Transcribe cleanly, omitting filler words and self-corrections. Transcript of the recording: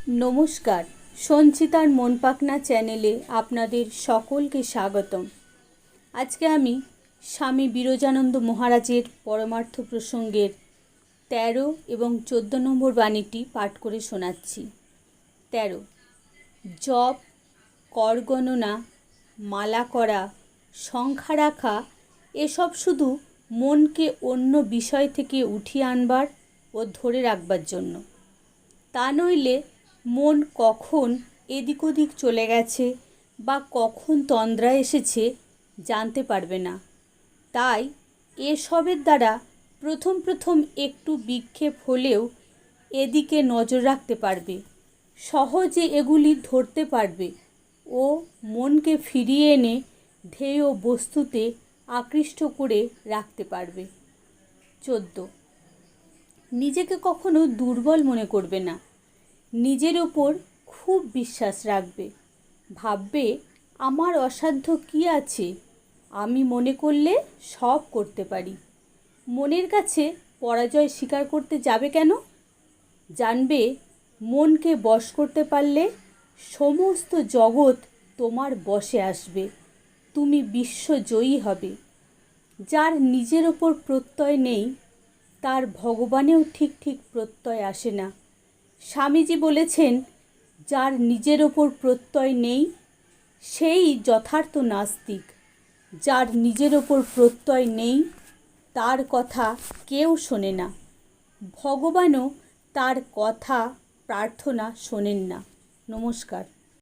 নমস্কার, সঞ্চিতার মন পাখনা চ্যানেলে আপনাদের সকলকে স্বাগতম। আজকে আমি স্বামী বিরজানন্দ মহারাজের পরমার্থ প্রসঙ্গের 13 এবং 14 নম্বর বাণীটি পাঠ করে শোনাচ্ছি। 13। জপ, কর গণনা, মালা করা, সংখ্যা রাখা এসব শুধু মনকে অন্য বিষয় থেকে উঠিয়ে আনবার ও ধরে রাখবার জন্য। তা নইলে মন কখন এদিক ওদিক চলে গেছে বা কখন তন্দ্রা এসেছে জানতে পারবে না। তাই এসবের দ্বারা প্রথম একটু বিক্ষেপ হলেও এদিকে নজর রাখতে পারবে, সহজে এগুলি ধরতে পারবে ও মনকে ফিরিয়ে এনে ধ্যেয় বস্তুতে আকৃষ্ট করে রাখতে পারবে। 14। নিজেকে কখনো দুর্বল মনে করবে না। নিজের ওপর খুব বিশ্বাস রাখবে। ভাববে, আমার অসাধ্য কী আছে, আমি মনে করলে সব করতে পারি। মনের কাছে পরাজয় স্বীকার করতে যাবে কেন? জানবে, মনকে বশ করতে পারলে সমস্ত জগৎ তোমার বশে আসবে, তুমি বিশ্বজয়ী হবে। যার নিজের ওপর প্রত্যয় নেই তার ভগবানেও ঠিক প্রত্যয় আসে না। স্বামীজি বলেছেন, যার নিজের ওপর প্রত্যয় নেই সেই যথার্থ নাস্তিক। যার নিজের ওপর প্রত্যয় নেই তার কথা কেউ শোনে না, ভগবানও তার কথা প্রার্থনা শোনেন না। নমস্কার।